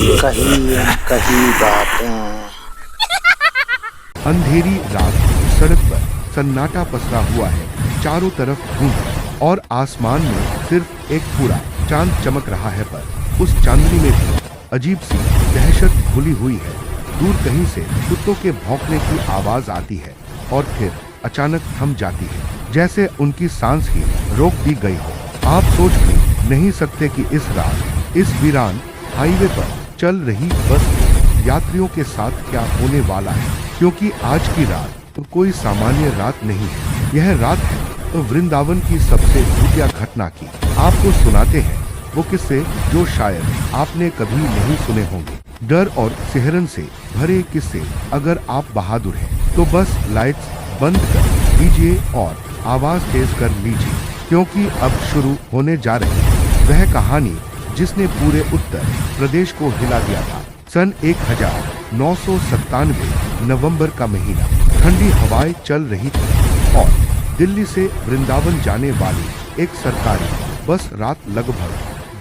कही कही बातें। अंधेरी रात, सड़क पर सन्नाटा पसरा हुआ है। चारों तरफ धुंध और आसमान में सिर्फ एक पूरा चांद चमक रहा है, पर उस चांदनी में भी अजीब सी दहशत घुली हुई है। दूर कहीं से कुत्तों के भौंकने की आवाज आती है और फिर अचानक थम जाती है, जैसे उनकी सांस ही रोक दी गई हो। आप सोच भी नहीं सकते कि इस रात इस वीरान हाईवे पर चल रही बस के यात्रियों के साथ क्या होने वाला है, क्योंकि आज की रात कोई सामान्य रात नहीं है। यह रात है वृंदावन की सबसे भूतिया घटना की। आपको सुनाते हैं वो किस्से जो शायद आपने कभी नहीं सुने होंगे। डर और सिहरन से भरे किस्से। अगर आप बहादुर हैं तो बस लाइट्स बंद कर दीजिए और आवाज तेज कर लीजिए, क्योंकि अब शुरू होने जा रही है वह कहानी जिसने पूरे उत्तर प्रदेश को हिला दिया था। सन 1997 नवंबर का महीना, ठंडी हवाएं चल रही थी और दिल्ली से वृंदावन जाने वाली एक सरकारी बस रात लगभग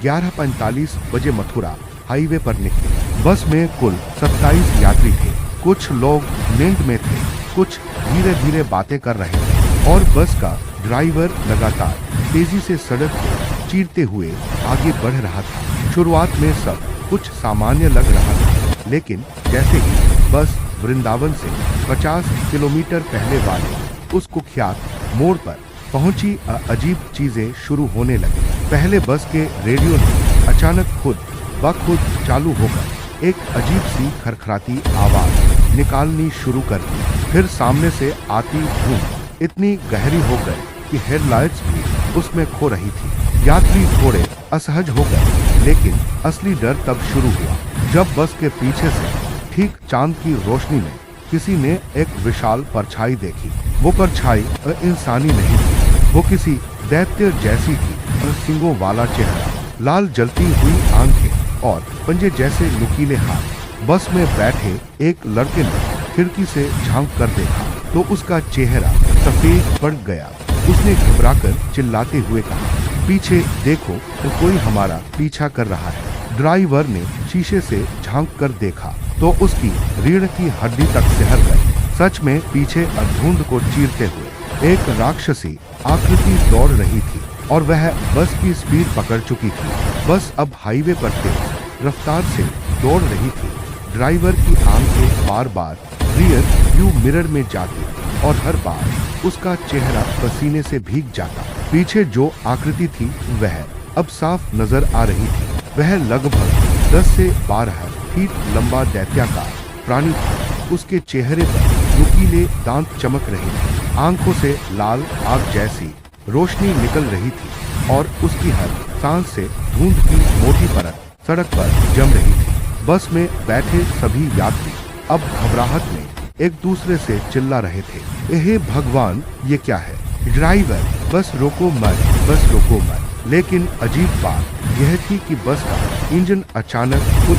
11:45 बजे मथुरा हाईवे पर निकली। बस में कुल 27 यात्री थे। कुछ लोग नींद में थे, कुछ धीरे धीरे बातें कर रहे थे और बस का ड्राइवर लगातार तेजी से सड़क को चीरते हुए आगे बढ़ रहा था। शुरुआत में सब कुछ सामान्य लग रहा था, लेकिन जैसे ही बस वृंदावन से 50 किलोमीटर पहले वाले उस कुख्यात मोड़ पर पहुंची, अजीब चीजें शुरू होने लगी। पहले बस के रेडियो ने अचानक खुद ब खुद चालू होकर एक अजीब सी खरखराती आवाज निकालनी शुरू कर दी। फिर सामने से आती धुंध इतनी गहरी हो गई कि हेडलाइट्स भी उसमें खो रही थी। यात्री थोड़े असहज हो गए, लेकिन असली डर तब शुरू हुआ जब बस के पीछे से ठीक चांद की रोशनी में किसी ने एक विशाल परछाई देखी। वो परछाई इंसानी नहीं थी, वो किसी दैत्य जैसी थी। सिंगों वाला चेहरा, लाल जलती हुई आंखें और पंजे जैसे नुकीले हाथ। बस में बैठे एक लड़के ने खिड़की से झांक कर देखा तो उसका चेहरा सफेद पड़ गया। उसने घबराकर चिल्लाते हुए कहा, पीछे देखो, तो कोई हमारा पीछा कर रहा है। ड्राइवर ने शीशे से झांक कर देखा तो उसकी रीढ़ की हड्डी तक सिहर गई। सच में पीछे धुंध को चीरते हुए एक राक्षसी आकृति दौड़ रही थी और वह बस की स्पीड पकड़ चुकी थी। बस अब हाईवे पर तेज रफ्तार से दौड़ रही थी। ड्राइवर की आंखें बार बार रियर व्यू मिरर में जाती और हर बार उसका चेहरा पसीने से भीग जाता। पीछे जो आकृति थी वह अब साफ नजर आ रही थी। वह लगभग 10 से 12 फीट लंबा दैत्याकार प्राणी था। उसके चेहरे पर नुकीले दांत चमक रहे थे, आंखों से लाल आग जैसी रोशनी निकल रही थी और उसकी हर सांस से धुंध की मोटी परत सड़क पर जम रही थी। बस में बैठे सभी यात्री अब घबराहट में एक दूसरे से चिल्ला रहे थे, हे भगवान, ये क्या है? ड्राइवर, बस रोको मत, बस रोको मत। लेकिन अजीब बात यह थी कि बस का इंजन अचानक खुद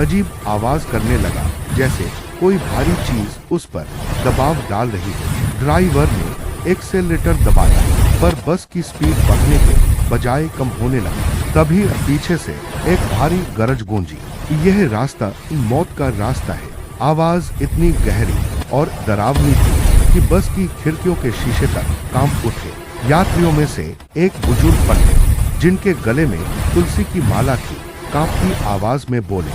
अजीब आवाज करने लगा, जैसे कोई भारी चीज उस पर दबाव डाल रही हो। ड्राइवर ने एक्सेलरेटर दबाया, पर बस की स्पीड बढ़ने के बजाय कम होने लगी। तभी पीछे से एक भारी गरज गूंजी, यह रास्ता मौत का रास्ता है। आवाज इतनी गहरी और डरावनी थी कि बस की खिड़कियों के शीशे तक कांप उठे। यात्रियों में से एक बुजुर्ग पंडित, जिनके गले में तुलसी की माला थी, कांपती आवाज में बोले,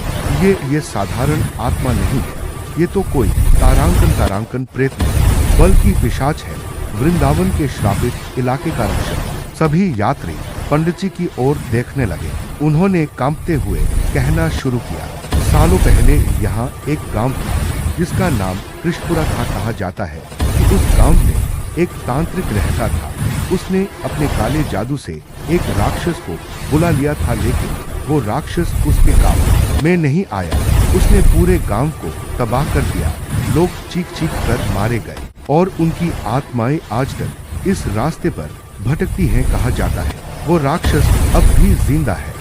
ये साधारण आत्मा नहीं है, ये तो कोई तारांकन प्रेत नहीं, बल्कि पिशाच है, वृंदावन के श्रापित इलाके का रक्षक। सभी यात्री पंडित जी की ओर देखने लगे। उन्होंने कांपते हुए कहना शुरू किया, सालों पहले यहाँ एक गांव था जिसका नाम कृष्णपुरा था। कहा जाता है कि उस गांव में एक तांत्रिक रहता था। उसने अपने काले जादू से एक राक्षस को बुला लिया था, लेकिन वो राक्षस उसके गांव में नहीं आया। उसने पूरे गांव को तबाह कर दिया। लोग चीख चीख कर मारे गए और उनकी आत्माएं आज तक इस रास्ते पर भटकती हैं। कहा जाता है वो राक्षस अब भी जिंदा है।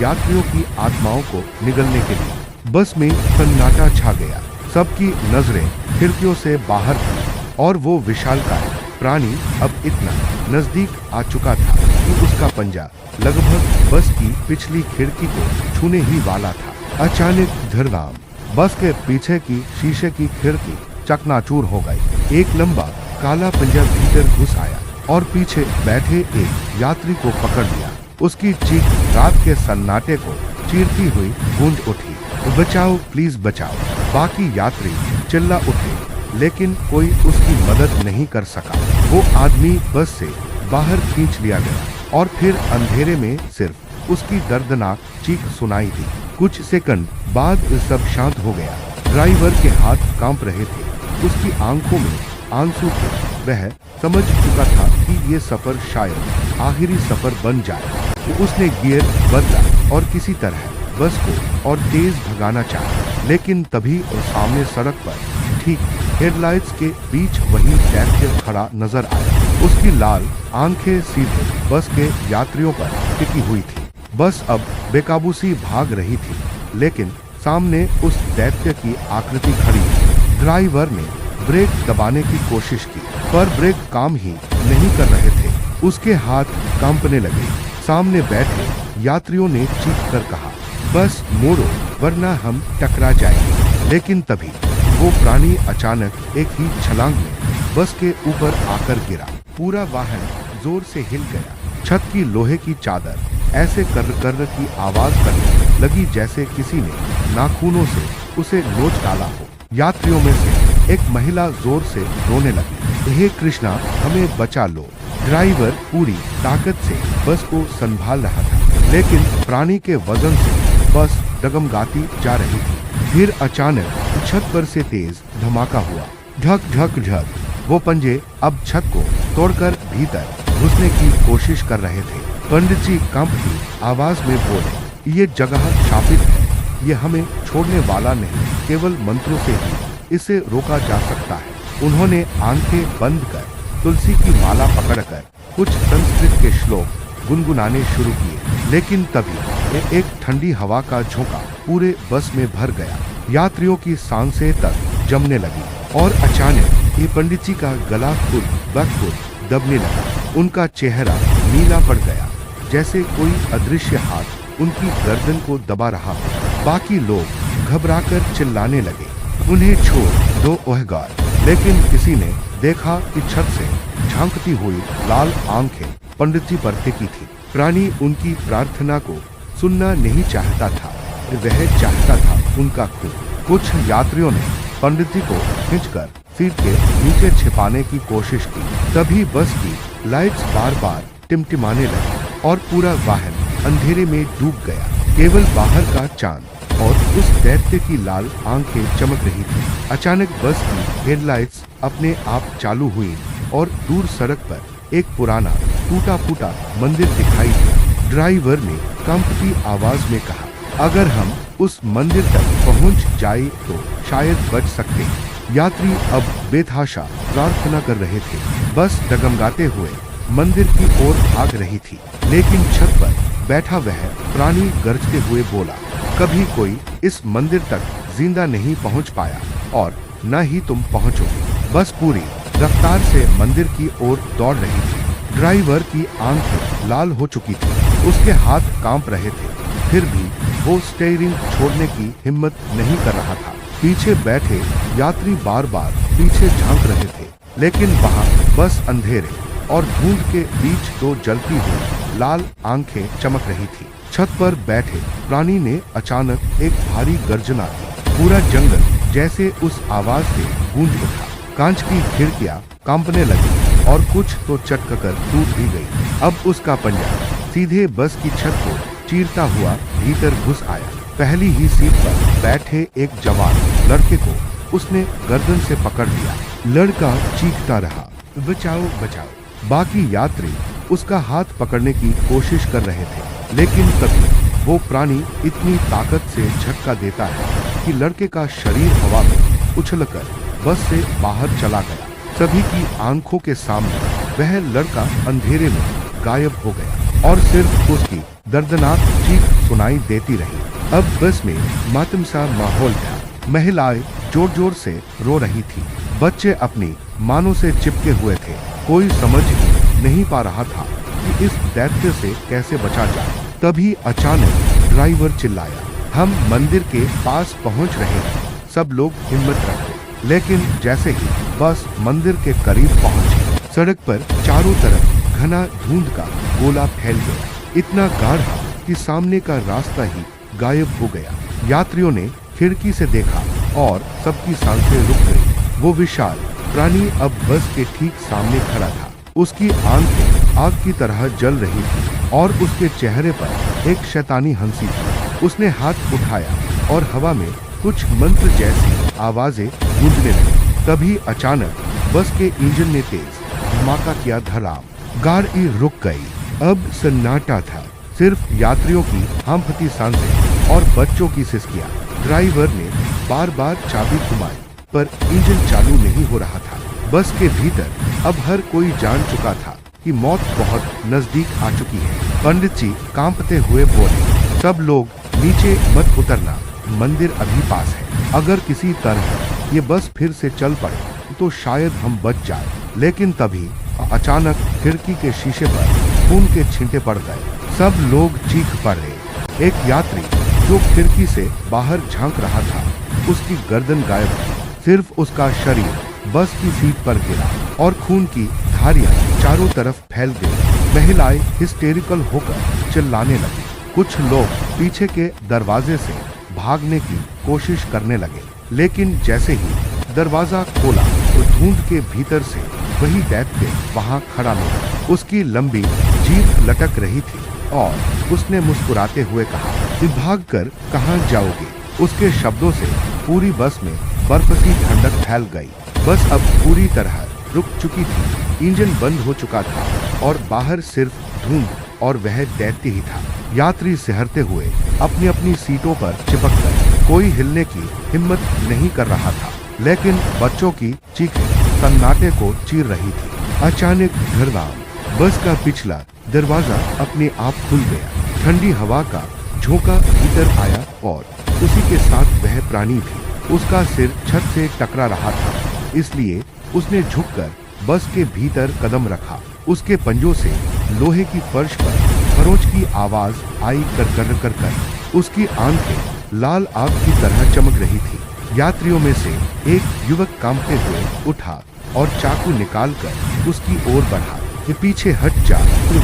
यात्रियों की आत्माओं को निगलने के लिए बस में सन्नाटा छा गया। सबकी नजरें खिड़कियों से बाहर थी और वो विशालकाय प्राणी अब इतना नजदीक आ चुका था कि उसका पंजा लगभग बस की पिछली खिड़की को छूने ही वाला था। अचानक धड़ाम, बस के पीछे की शीशे की खिड़की चकनाचूर हो गई। एक लंबा काला पंजा भीतर घुस आया और पीछे बैठे एक यात्री को पकड़ लिया। उसकी चीख रात के सन्नाटे को चीरती हुई गूंज उठी, बचाओ प्लीज बचाओ। बाकी यात्री चिल्ला उठे, लेकिन कोई उसकी मदद नहीं कर सका। वो आदमी बस से बाहर खींच लिया गया और फिर अंधेरे में सिर्फ उसकी दर्दनाक चीख सुनाई दी। कुछ सेकंड बाद सब शांत हो गया। ड्राइवर के हाथ कांप रहे थे, उसकी आंखों में आंसू थे। वह समझ चुका था कि ये सफर शायद आखिरी सफर बन जाए। उसने गियर बदला और किसी तरह बस को और तेज भगाना चाहा, लेकिन तभी सामने सड़क पर ठीक हेडलाइट्स के बीच वही दैत्य खड़ा नजर आया। उसकी लाल आंखें सीधे बस के यात्रियों पर टिकी हुई थी। बस अब बेकाबू सी भाग रही थी, लेकिन सामने उस दैत्य की आकृति खड़ी थी। ड्राइवर ने ब्रेक दबाने की कोशिश की, पर ब्रेक काम ही नहीं कर रहे थे। उसके हाथ कांपने लगे। सामने बैठे यात्रियों ने चीख कर कहा, बस मोड़ो वरना हम टकरा जाएंगे। लेकिन तभी वो प्राणी अचानक एक ही छलांग में बस के ऊपर आकर गिरा। पूरा वाहन जोर से हिल गया। छत की लोहे की चादर ऐसे कर की आवाज करने लगी जैसे किसी ने नाखूनों से उसे नोच डाला हो। यात्रियों में से एक महिला जोर से रोने लगी, हे कृष्णा हमें बचा लो। ड्राइवर पूरी ताकत से बस को संभाल रहा था, लेकिन प्राणी के वजन से बस डगमगाती जा रही थी। फिर अचानक छत पर से तेज धमाका हुआ। ढक ढक ढक। वो पंजे अब छत को तोड़कर भीतर घुसने की कोशिश कर रहे थे। पंडित जी कांपती आवाज में बोले, ये जगह शापित है, ये हमें छोड़ने वाला नहीं, केवल मंत्रों से ही इसे रोका जा सकता है। उन्होंने आंखें बंद कर तुलसी की माला पकड़कर कुछ संस्कृत के श्लोक गुनगुनाने शुरू किए, लेकिन तभी एक ठंडी हवा का झोंका पूरे बस में भर गया। यात्रियों की सांसें तक जमने लगी और अचानक ये पंडित जी का गला खुद ब खुद दबने लगा। उनका चेहरा नीला पड़ गया, जैसे कोई अदृश्य हाथ उनकी गर्दन को दबा रहा हो। बाकी लोग घबराकर चिल्लाने लगे, उन्हें छोड़ दो ओह गॉड। लेकिन किसी ने देखा कि छत से झांकती हुई लाल आंखें पंडित जी पर टिकी थी। प्राणी उनकी प्रार्थना को सुनना नहीं चाहता था, वह चाहता था उनका खून। कुछ यात्रियों ने पंडित जी को खींचकर सीट के नीचे छिपाने की कोशिश की। तभी बस की लाइट्स बार बार टिमटिमाने लगी और पूरा वाहन अंधेरे में डूब गया। केवल बाहर का चांद और उस दैत्य की लाल आंखें चमक रही थी। अचानक बस की हेडलाइट्स अपने आप चालू हुई और दूर सड़क पर एक पुराना टूटा फूटा मंदिर दिखाई दिया। ड्राइवर ने कंपती आवाज में कहा, अगर हम उस मंदिर तक पहुंच जाए तो शायद बच सकते हैं। यात्री अब बेतहाशा प्रार्थना कर रहे थे। बस डगमगाते हुए मंदिर की ओर भाग रही थी, लेकिन छत पर बैठा वह प्राणी गरजते हुए बोला, कभी कोई इस मंदिर तक जिंदा नहीं पहुंच पाया और न ही तुम पहुंचोगे। बस पूरी रफ्तार से मंदिर की ओर दौड़ रही थी। ड्राइवर की आंखें लाल हो चुकी थी, उसके हाथ कांप रहे थे, फिर भी वो स्टीयरिंग छोड़ने की हिम्मत नहीं कर रहा था। पीछे बैठे यात्री बार बार पीछे झांक रहे थे, लेकिन वहां बस अंधेरे और धुंध के बीच दो जलती हुई लाल आंखें चमक रही थी। छत पर बैठे प्राणी ने अचानक एक भारी गर्जना की। पूरा जंगल जैसे उस आवाज से गूंज उठा। कांच की खिड़कियां कांपने लगी और कुछ तो चटककर टूट भी गई। अब उसका पंजा सीधे बस की छत को चीरता हुआ भीतर घुस आया। पहली ही सीट पर बैठे एक जवान लड़के को उसने गर्दन से पकड़ लिया। लड़का चीखता रहा, बचाओ बचाओ। बाकी यात्री उसका हाथ पकड़ने की कोशिश कर रहे थे, लेकिन तभी वो प्राणी इतनी ताकत से झटका देता है कि लड़के का शरीर हवा में उछलकर बस से बाहर चला गया। सभी की आंखों के सामने वह लड़का अंधेरे में गायब हो गया और सिर्फ उसकी दर्दनाक चीख सुनाई देती रही। अब बस में मातम सा माहौल था। महिलाएं जोर जोर से रो रही थी, बच्चे अपनी मानों से चिपके हुए थे। कोई समझ ही नहीं पा रहा था कि इस दैत्य से कैसे बचा जाए। तभी अचानक ड्राइवर चिल्लाया, हम मंदिर के पास पहुंच रहे हैं। सब लोग हिम्मत रखो। लेकिन जैसे ही बस मंदिर के करीब पहुंची, सड़क पर चारों तरफ घना धुंध का गोला फैल गया, इतना गाढ़ा कि सामने का रास्ता ही गायब हो गया। यात्रियों ने खिड़की से देखा और सबकी सांसें रुक गई। वो विशाल प्राणी अब बस के ठीक सामने खड़ा था। उसकी आंखें आग की तरह जल रही थी और उसके चेहरे पर एक शैतानी हंसी थी। उसने हाथ उठाया और हवा में कुछ मंत्र जैसी आवाजें गूंजने लगी। तभी अचानक बस के इंजन ने तेज धमाका किया। धड़ाम, गाड़ी रुक गई। अब सन्नाटा था, सिर्फ यात्रियों की हांफती सांसें और बच्चों की सिसकियां। ड्राइवर ने बार बार चाबी घुमाई पर इंजन चालू नहीं हो रहा था। बस के भीतर अब हर कोई जान चुका था कि मौत बहुत नजदीक आ चुकी है। पंडित जी कांपते हुए बोले, सब लोग नीचे मत उतरना, मंदिर अभी पास है। अगर किसी तरह ये बस फिर से चल पड़े तो शायद हम बच जाए। लेकिन तभी अचानक खिड़की के शीशे पर खून के छींटे पड़ गए। सब लोग चीख पड़े। एक यात्री जो खिड़की से बाहर झांक रहा था, उसकी गर्दन गायब थी। सिर्फ उसका शरीर बस की सीट पर गिरा और खून की धारियां चारों तरफ फैल गई। महिलाएं हिस्टेरिकल होकर चिल्लाने लगी। कुछ लोग पीछे के दरवाजे से भागने की कोशिश करने लगे, लेकिन जैसे ही दरवाजा खोला तो धुंध के भीतर से वही दैत्य वहां खड़ा मिला। उसकी लंबी जीभ लटक रही थी और उसने मुस्कुराते हुए कहा, भागकर कहां जाओगे? उसके शब्दों से पूरी बस में बर्फ सी ठंडक फैल गई। बस अब पूरी तरह रुक चुकी थी। इंजन बंद हो चुका था और बाहर सिर्फ धुंध और वह दैत्य ही था। यात्री सिहरते हुए अपनी अपनी सीटों पर चिपक गए। कोई हिलने की हिम्मत नहीं कर रहा था, लेकिन बच्चों की चीखें सन्नाटे को चीर रही थी। अचानक धड़ाम, बस का पिछला दरवाजा अपने आप खुल गया। ठंडी हवा का झोंका भीतर आया और उसी के साथ वह प्राणी भी। उसका सिर छत से टकरा रहा था, इसलिए उसने झुककर बस के भीतर कदम रखा। उसके पंजों से लोहे की फर्श पर खरोंच की आवाज आई, कर कर कर कर। उसकी आंखें लाल आग की तरह चमक रही थी। यात्रियों में से एक युवक कांपते हुए उठा और चाकू निकालकर उसकी ओर बढ़ा। कि पीछे हट जा,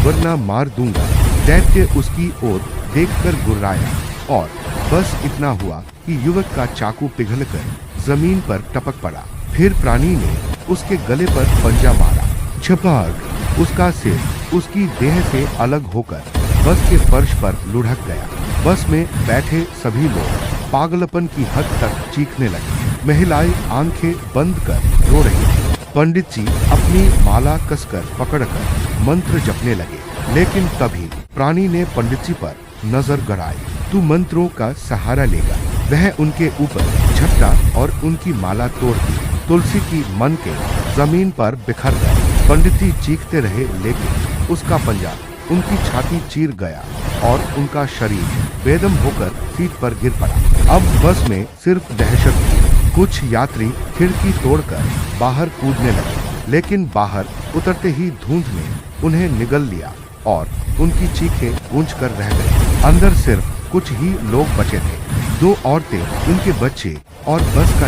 वरना मार दूंगा। दैत्य उसकी ओर देखकर गुर्राया और बस इतना हुआ कि युवक का चाकू पिघलकर जमीन पर टपक पड़ा। फिर प्राणी ने उसके गले पर पंजा मारा। झपाक, उसका सिर उसकी देह से अलग होकर बस के फर्श पर लुढ़क गया। बस में बैठे सभी लोग पागलपन की हद तक चीखने लगे। महिलाएं आंखें बंद कर रो रही थी। पंडित जी अपनी माला कसकर पकड़कर मंत्र जपने लगे, लेकिन तभी प्राणी ने पंडित जी पर नजर गड़ाई। तू मंत्रों का सहारा लेगा। वह उनके ऊपर झपटा और उनकी माला तोड़ दी। तुलसी की मन के जमीन पर बिखर गए। पंडित जी चीखते रहे, लेकिन उसका पंजा उनकी छाती चीर गया और उनका शरीर बेदम होकर सीट पर गिर पड़ा। अब बस में सिर्फ दहशत थी। कुछ यात्री खिड़की तोड़कर बाहर कूदने लगे, लेकिन बाहर उतरते ही धुंध ने उन्हें निगल लिया और उनकी चीखें गूंजकर रह गई। अंदर सिर्फ कुछ ही लोग बचे थे, 2 औरतें, उनके बच्चे और बस का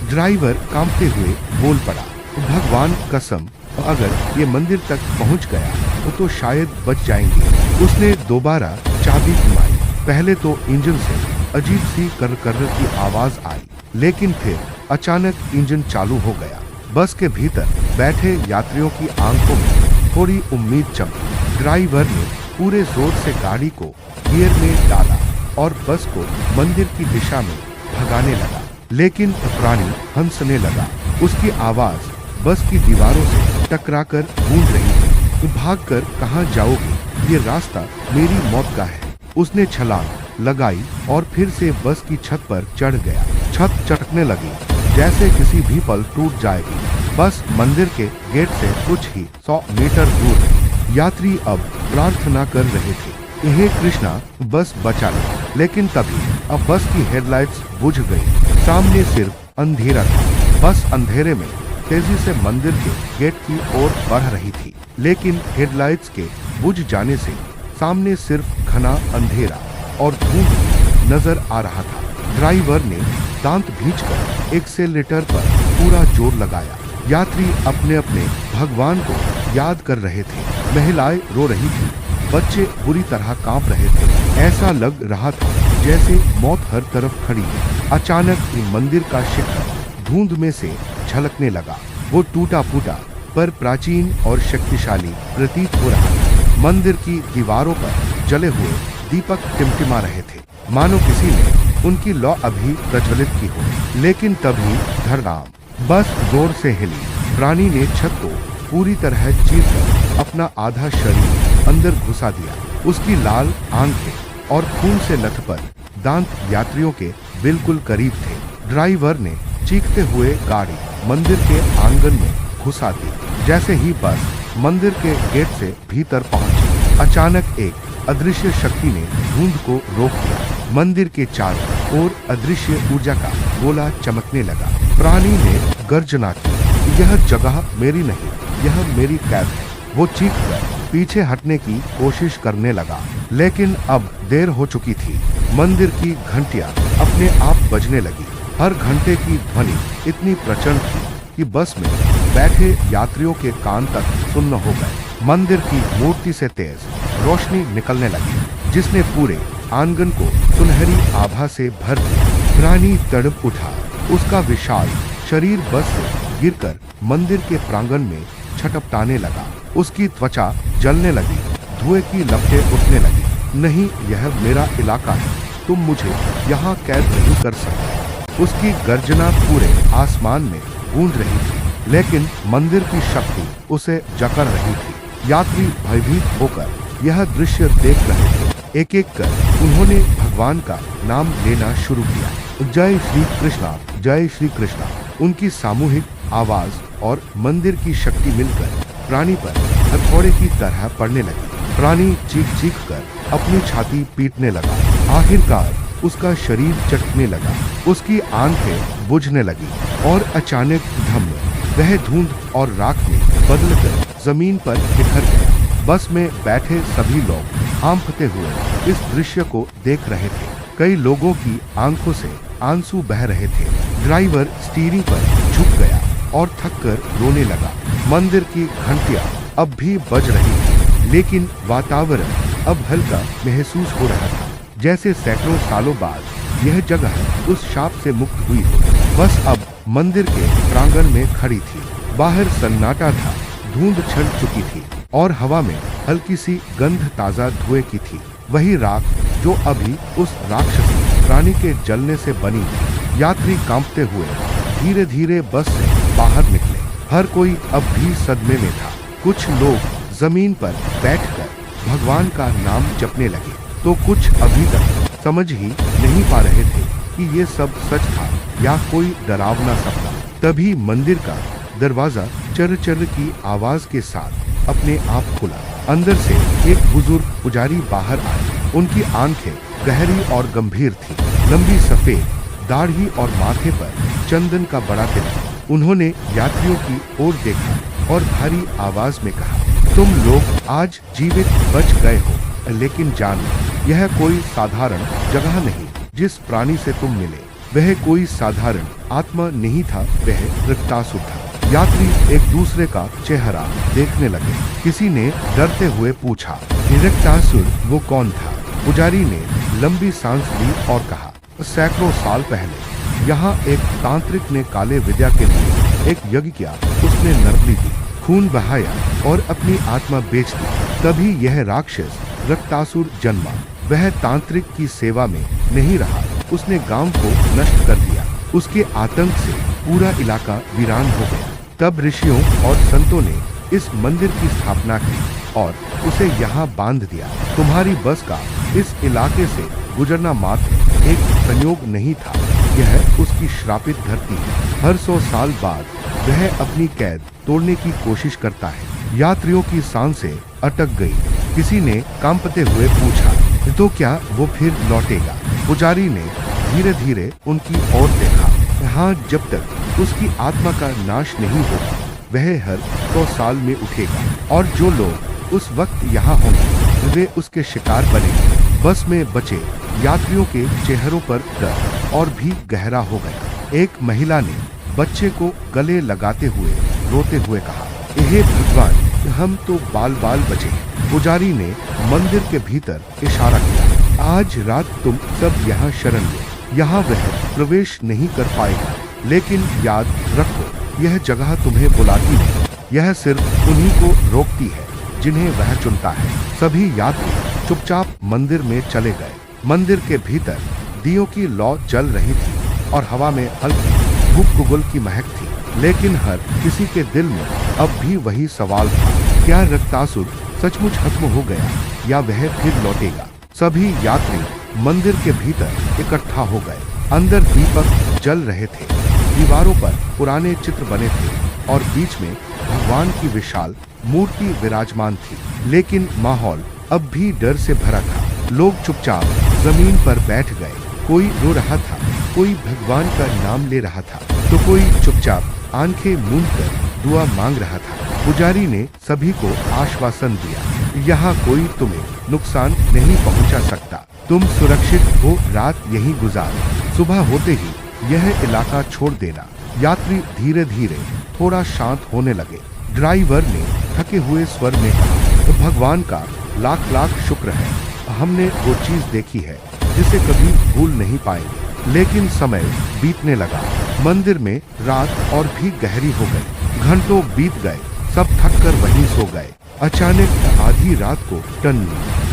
ड्राइवर कांपते हुए बोल पड़ा, भगवान कसम, अगर ये मंदिर तक पहुंच गया तो शायद बच जाएंगे। उसने दोबारा चाबी घुमाई। पहले तो इंजन से अजीब सी कर की आवाज आई, लेकिन फिर अचानक इंजन चालू हो गया। बस के भीतर बैठे यात्रियों की आंखों में थोड़ी उम्मीद चमकी। ड्राइवर ने पूरे जोर से गाड़ी को गियर में डाला और बस को मंदिर की दिशा में भगाने लगा, लेकिन प्राणी हंसने लगा। उसकी आवाज बस की दीवारों से टकराकर गूंज रही थी। भागकर कहां जाओगे? ये रास्ता मेरी मौत का है। उसने छलांग लगाई और फिर से बस की छत पर चढ़ गया। छत चटकने लगी, जैसे किसी भी पल टूट जाएगी। बस मंदिर के गेट से कुछ ही 100 मीटर दूर थी। यात्री अब प्रार्थना कर रहे थे, हे कृष्णा, बस बचा लो। लेकिन तभी अब बस की हेडलाइट्स बुझ गई। सामने सिर्फ अंधेरा था। बस अंधेरे में तेजी से मंदिर के गेट की ओर बढ़ रही थी, लेकिन हेडलाइट्स के बुझ जाने से सामने सिर्फ घना अंधेरा और धुंध नजर आ रहा था। ड्राइवर ने दांत भींचकर एक्सेलेरेटर पर पूरा जोर लगाया। यात्री अपने अपने भगवान को याद कर रहे थे। महिलाएं रो रही थी, बच्चे बुरी तरह कांप रहे थे। ऐसा लग रहा था जैसे मौत हर तरफ खड़ी है। अचानक मंदिर का शिखर धुंध में से झलकने लगा। वो टूटा फूटा पर प्राचीन और शक्तिशाली प्रतीत हो रहा था। मंदिर की दीवारों पर जले हुए दीपक टिमटिमा रहे थे, मानो किसी ने उनकी लौ अभी प्रज्वलित की हो। लेकिन तभी धड़ाम, बस जोर से हिली। प्राणी ने छत को पूरी तरह चीरकर अपना आधा शरीर अंदर घुसा दिया। उसकी लाल आंखें और खून से लथपथ दांत यात्रियों के बिल्कुल करीब थे। ड्राइवर ने चीखते हुए गाड़ी मंदिर के आंगन में घुसा दी। जैसे ही बस मंदिर के गेट से भीतर पहुंची, अचानक एक अदृश्य शक्ति ने धुंध को रोक दिया। मंदिर के चारों ओर अदृश्य ऊर्जा का गोला चमकने लगा। प्राणी ने गर्जना की, यह जगह मेरी नहीं, यह मेरी कैद है। वो चीखकर पीछे हटने की कोशिश करने लगा, लेकिन अब देर हो चुकी थी। मंदिर की घंटियां अपने आप बजने लगी। हर घंटे की ध्वनि इतनी प्रचंड थी कि बस में बैठे यात्रियों के कान तक सुन्न हो गए। मंदिर की मूर्ति से तेज रोशनी निकलने लगी, जिसने पूरे आंगन को सुनहरी आभा से भर दिया। प्राणी तड़प उठा। उसका विशाल शरीर बस से गिरकर मंदिर के प्रांगण में छटपटाने लगा। उसकी त्वचा जलने लगी, धुएं की लपटें उठने लगी। नहीं, यह मेरा इलाका है, तुम मुझे यहाँ कैद नहीं कर सकते। उसकी गर्जना पूरे आसमान में गूंज रही थी, लेकिन मंदिर की शक्ति उसे जकड़ रही थी। यात्री भयभीत होकर यह दृश्य देख रहे थे। एक एक कर उन्होंने भगवान का नाम लेना शुरू किया। जय श्री कृष्णा, जय श्री कृष्णा। उनकी सामूहिक आवाज और मंदिर की शक्ति मिलकर प्राणी पर हथौड़े की तरह पड़ने लगी। प्राणी चीख चीख कर अपनी छाती पीटने लगा। आखिरकार उसका शरीर चटकने लगा, उसकी आंखें बुझने लगी और अचानक धम्म वह धुंध और राख में बदलकर जमीन पर बिखर गया। बस में बैठे सभी लोग हांफते हुए इस दृश्य को देख रहे थे। कई लोगों की आंखों से आंसू बह रहे थे। ड्राइवर स्टीयरिंग पर झुक गया और थककर रोने लगा। मंदिर की घंटियां अब भी बज रही थी, लेकिन वातावरण अब हल्का महसूस हो रहा था, जैसे सैकड़ों सालों बाद यह जगह उस शाप से मुक्त हुई हो। बस अब मंदिर के प्रांगण में खड़ी थी। बाहर सन्नाटा था, धुंध छट चुकी थी और हवा में हल्की सी गंध ताजा धुएं की थी। वही राख जो अभी उस राक्षसी प्राणी के जलने से बनी थी। यात्री कांपते हुए धीरे धीरे बस से बाहर निकले। हर कोई अब भी सदमे में था। कुछ लोग जमीन पर बैठकर भगवान का नाम जपने लगे, तो कुछ अभी तक समझ ही नहीं पा रहे थे कि ये सब सच था या कोई डरावना सपना। तभी मंदिर का दरवाजा चर चर की आवाज के साथ अपने आप खुला। अंदर से एक बुजुर्ग पुजारी बाहर आए। उनकी आंखें गहरी और गंभीर थी, लंबी सफेद दाढ़ी और माथे पर चंदन का बड़ा तिलक। उन्होंने यात्रियों की ओर देखा और भारी आवाज में कहा, तुम लोग आज जीवित बच गए हो, लेकिन जान लो, यह कोई साधारण जगह नहीं। जिस प्राणी से तुम मिले वह कोई साधारण आत्मा नहीं था, वह रक्तासुर था। यात्री एक दूसरे का चेहरा देखने लगे। किसी ने डरते हुए पूछा, रक्तासुर वो कौन था? पुजारी ने लंबी सांस ली और कहा, सैकड़ों साल पहले यहाँ एक तांत्रिक ने काले विद्या के लिए एक यज्ञ किया। उसने नर्बली दी, खून बहाया और अपनी आत्मा बेच दी। तभी यह राक्षस रक्तासुर जन्मा। वह तांत्रिक की सेवा में नहीं रहा, उसने गांव को नष्ट कर दिया। उसके आतंक से पूरा इलाका वीरान हो गया। तब ऋषियों और संतों ने इस मंदिर की स्थापना की और उसे यहाँ बांध दिया। तुम्हारी बस का इस इलाके से गुजरना मात्र एक संयोग नहीं था, यह उसकी श्रापित धरती है। हर 100 साल बाद वह अपनी कैद तोड़ने की कोशिश करता है। यात्रियों की सांसें अटक गई। किसी ने कांपते हुए पूछा, तो क्या वो फिर लौटेगा? पुजारी ने धीरे धीरे उनकी ओर देखा। हाँ, जब तक उसकी आत्मा का नाश नहीं होगा वह हर 100 साल में उठेगा और जो लोग उस वक्त यहाँ होंगे वे उसके शिकार बनेंगे। बस में बचे यात्रियों के चेहरों पर डर और भी गहरा हो गया। एक महिला ने बच्चे को गले लगाते हुए रोते हुए कहा, हे भगवान, हम तो बाल बाल बचे हैं। पुजारी ने मंदिर के भीतर इशारा किया, आज रात तुम सब यहाँ शरण लो। यहाँ वह प्रवेश नहीं कर पाएगा, लेकिन याद रखो यह जगह तुम्हें बुलाती नहीं, यह सिर्फ उन्हीं को रोकती है जिन्हें वह चुनता है। सभी यात्री चुपचाप मंदिर में चले गए। मंदिर के भीतर दियों की लौ जल रही थी और हवा में हल्की धूप कुगुल की महक थी, लेकिन हर किसी के दिल में अब भी वही सवाल था, क्या रक्तासुर सचमुच खत्म हो गया या वह फिर लौटेगा? सभी यात्री मंदिर के भीतर इकट्ठा हो गए। अंदर दीपक जल रहे थे, दीवारों पर पुराने चित्र बने थे और बीच में भगवान की विशाल मूर्ति विराजमान थी। लेकिन माहौल अब भी डर से भरा था। लोग चुपचाप जमीन पर बैठ गए। कोई रो रहा था, कोई भगवान का नाम ले रहा था, तो कोई चुपचाप आंखें मूंद कर दुआ मांग रहा था। पुजारी ने सभी को आश्वासन दिया, यहाँ कोई तुम्हें नुकसान नहीं पहुँचा सकता, तुम सुरक्षित हो, रात यहीं गुजारो, सुबह होते ही यह इलाका छोड़ देना। यात्री धीरे धीरे थोड़ा शांत होने लगे। ड्राइवर ने थके हुए स्वर में कहा, भगवान का लाख लाख शुक्र है, हमने वो चीज देखी है जिसे कभी भूल नहीं पाएंगे। लेकिन समय बीतने लगा। मंदिर में रात और भी गहरी हो गई। घंटों बीत गए, सब थक कर वहीं सो गए। अचानक आधी रात को टन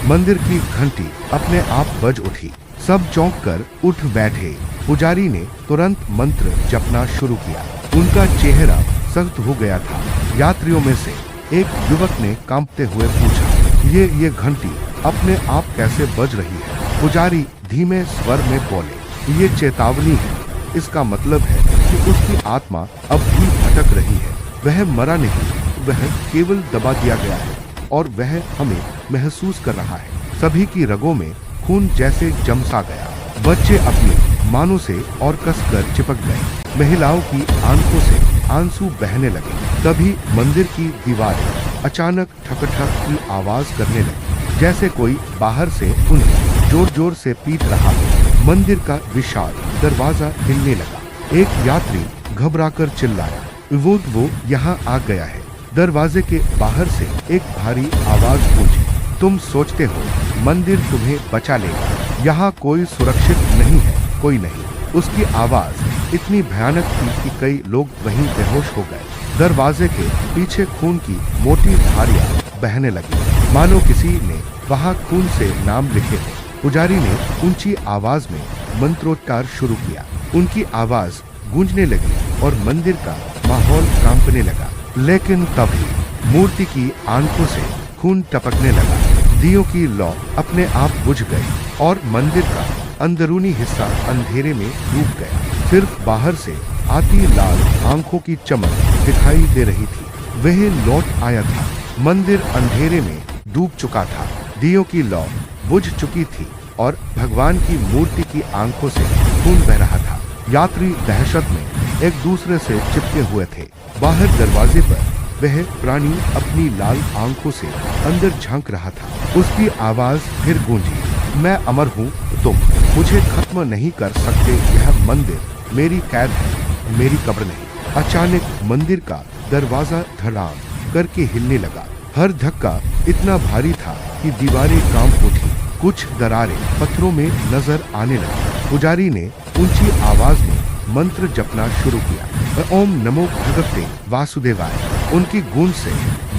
मंदिर की घंटी अपने आप बज उठी। सब चौंक कर उठ बैठे। पुजारी ने तुरंत मंत्र जपना शुरू किया। उनका चेहरा सख्त हो गया था। यात्रियों में से एक युवक ने कांपते हुए पूछा, ये घंटी अपने आप कैसे बज रही है? पुजारी धीमे स्वर में बोले, ये चेतावनी है। इसका मतलब है कि उसकी आत्मा अब भी भटक रही है। वह मरा नहीं, वह केवल दबा दिया गया है और वह हमें महसूस कर रहा है। सभी की रगों में खून जैसे जमसा गया। बच्चे अपनी मानों से और कसकर चिपक गए। महिलाओं की आंखों से आंसू बहने लगे। तभी मंदिर की दीवारें अचानक ठक-ठक की आवाज करने लगी, जैसे कोई बाहर से उन्हें जोर जोर से पीट रहा हो। मंदिर का विशाल दरवाजा हिलने लगा। एक यात्री घबराकर चिल्लाया, वो यहाँ आ गया है। दरवाजे के बाहर से एक भारी आवाज गूंजी, तुम सोचते हो मंदिर तुम्हें बचा लेगा? यहाँ कोई सुरक्षित नहीं है, कोई नहीं। उसकी आवाज इतनी भयानक थी कि कई लोग वहीं बेहोश हो गए। दरवाजे के पीछे खून की मोटी धारियां बहने लगी, मानो किसी ने वहां खून से नाम लिखे हो। पुजारी ने ऊंची आवाज में मंत्रोच्चार शुरू किया। उनकी आवाज गूंजने लगी और मंदिर का माहौल कांपने लगा। लेकिन तभी मूर्ति की आंखों से खून टपकने लगा। दियों की लौ अपने आप बुझ गई और मंदिर का अंदरूनी हिस्सा अंधेरे में डूब गया। सिर्फ बाहर से आती लाल आंखों की चमक दिखाई दे रही थी। वह लौट आया था। मंदिर अंधेरे में डूब चुका था। दियों की लौ बुझ चुकी थी और भगवान की मूर्ति की आंखों से खून बह रहा था। यात्री दहशत में एक दूसरे से चिपके हुए थे। बाहर दरवाजे पर वह प्राणी अपनी लाल आंखों से अंदर झांक रहा था। उसकी आवाज फिर गूंजी, मैं अमर हूँ, तुम मुझे खत्म नहीं कर सकते। यह मंदिर मेरी कैद है, मेरी कब्र नहीं। अचानक मंदिर का दरवाजा धड़ाम करके हिलने लगा। हर धक्का इतना भारी था कि दीवारें कांप उठी। कुछ दरारें पत्थरों में नजर आने लगी। पुजारी ने ऊंची आवाज में मंत्र जपना शुरू किया, ओम नमो भगवते वासुदेवाय। उनकी गूंज से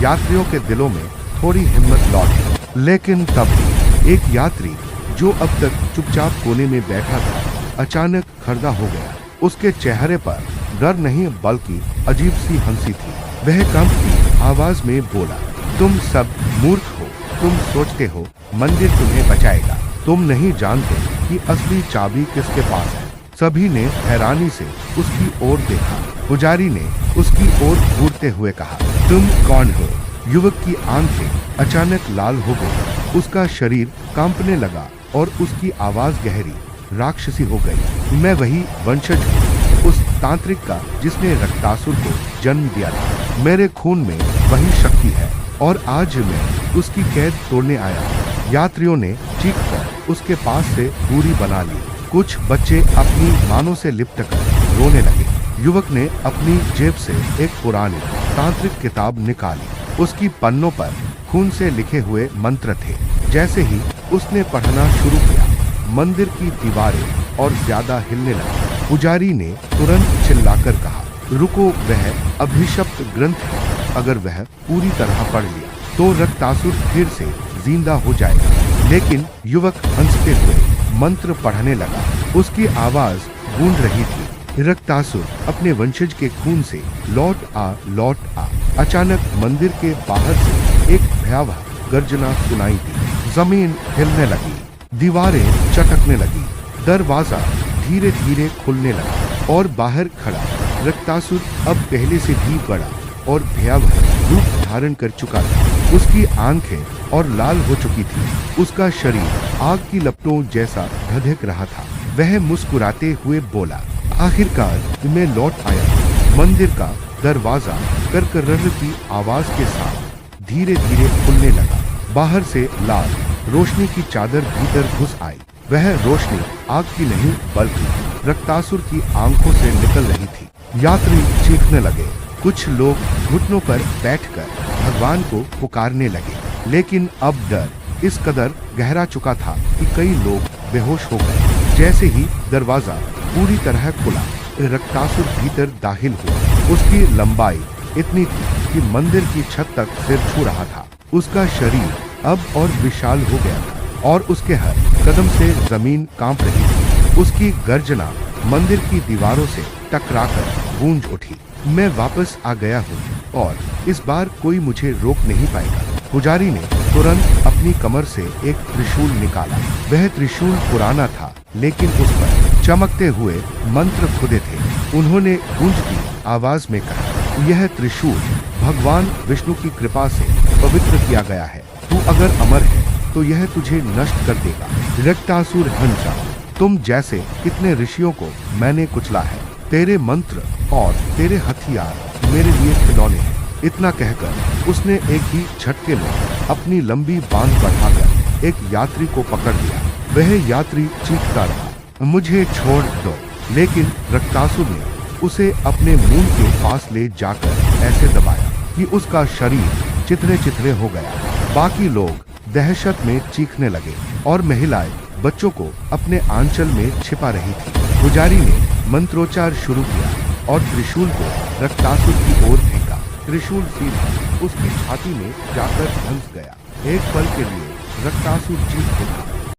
यात्रियों के दिलों में थोड़ी हिम्मत लौटी। लेकिन तभी एक यात्री जो अब तक चुपचाप कोने में बैठा था, अचानक खड़ा हो गया। उसके चेहरे पर डर नहीं बल्कि अजीब सी हंसी थी। वह कांपती आवाज में बोला, तुम सब मूर्ख हो। तुम सोचते हो मंदिर तुम्हें बचाएगा। तुम नहीं जानते कि असली चाबी किसके पास है। सभी ने हैरानी से उसकी ओर देखा। पुजारी ने उसकी ओर घूरते हुए कहा, तुम कौन हो? युवक की आंखें अचानक लाल हो गई। उसका शरीर कांपने लगा और उसकी आवाज गहरी राक्षसी हो गई। मैं वही वंशज हूँ, उस तांत्रिक का जिसने रक्तासुर को जन्म दिया था। मेरे खून में वही शक्ति है और आज मैं उसकी कैद तोड़ने आया। यात्रियों ने चीखकर उसके पास से दूरी बना ली। कुछ बच्चे अपनी मानों से लिपट कर रोने लगे। युवक ने अपनी जेब से एक पुरानी तांत्रिक किताब निकाली। उसकी पन्नों पर खून से लिखे हुए मंत्र थे। जैसे ही उसने पढ़ना शुरू किया, मंदिर की दीवारें और ज्यादा हिलने लगी। पुजारी ने तुरंत चिल्लाकर कहा, रुको, वह अभिशप्त ग्रंथ है। अगर वह पूरी तरह पढ़ लिया तो रक्तासुर फिर से जिंदा हो जाएगा। लेकिन युवक हंसते हुए मंत्र पढ़ने लगा। उसकी आवाज गूंज रही थी, रक्तासुर अपने वंशज के खून से लौट आ, लौट आ। अचानक मंदिर के बाहर से एक भयावह गर्जना सुनाई दी। जमीन हिलने लगी, दीवारें चटकने लगी, दरवाजा धीरे धीरे खुलने लगा और बाहर खड़ा रक्तासुर अब पहले से भी बड़ा और भयावह रूप धारण कर चुका था। उसकी आंखें और लाल हो चुकी थी। उसका शरीर आग की लपटों जैसा धधक रहा था। वह मुस्कुराते हुए बोला, आखिरकार मैं लौट आया। मंदिर का दरवाजा करकर्र की आवाज के साथ धीरे धीरे खुलने लगा। बाहर से लाल रोशनी की चादर भीतर घुस आई। वह रोशनी आग की नहीं बल्कि रक्तासुर की आंखों से निकल रही थी। यात्री चीखने लगे। कुछ लोग घुटनों पर बैठकर भगवान को पुकारने लगे। लेकिन अब डर इस कदर गहरा चुका था कि कई लोग बेहोश हो गए। जैसे ही दरवाजा पूरी तरह खुला, रक्तासुर भीतर दाखिल हुआ। उसकी लंबाई इतनी थी कि मंदिर की छत तक सिर छू रहा था। उसका शरीर अब और विशाल हो गया था और उसके हर कदम से जमीन कांप रही थी। उसकी गर्जना मंदिर की दीवारों से टकराकर गूंज उठी। मैं वापस आ गया हूँ और इस बार कोई मुझे रोक नहीं पाएगा। पुजारी ने तुरंत अपनी कमर से एक त्रिशूल निकाला। वह त्रिशूल पुराना था, लेकिन उस पर चमकते हुए मंत्र खुदे थे। उन्होंने गूंजती आवाज में कहा, यह त्रिशूल भगवान विष्णु की कृपा से पवित्र किया गया है। तू अगर अमर है तो यह तुझे नष्ट कर देगा। रक्तासुर हंसा, तुम जैसे कितने ऋषियों को मैंने कुचला है। तेरे मंत्र और तेरे हथियार मेरे लिए खिलौने हैं। इतना कहकर उसने एक ही झटके में अपनी लंबी बांध बढ़ाकर एक यात्री को पकड़ लिया। वह यात्री चीखता रहा, मुझे छोड़ दो। लेकिन रक्तासुर ने उसे अपने मुंह के पास ले जाकर ऐसे दबाया कि उसका शरीर चिथड़े चिथड़े हो गया। बाकी लोग दहशत में चीखने लगे और महिलाएं बच्चों को अपने आंचल में छिपा रही थी। पुजारी ने मंत्रोच्चार शुरू किया और त्रिशूल को रक्तासुर की ओर फेंका। त्रिशूल सीधा उसकी छाती में जाकर धंस गया। एक पल के लिए रक्तासुर चीख उठा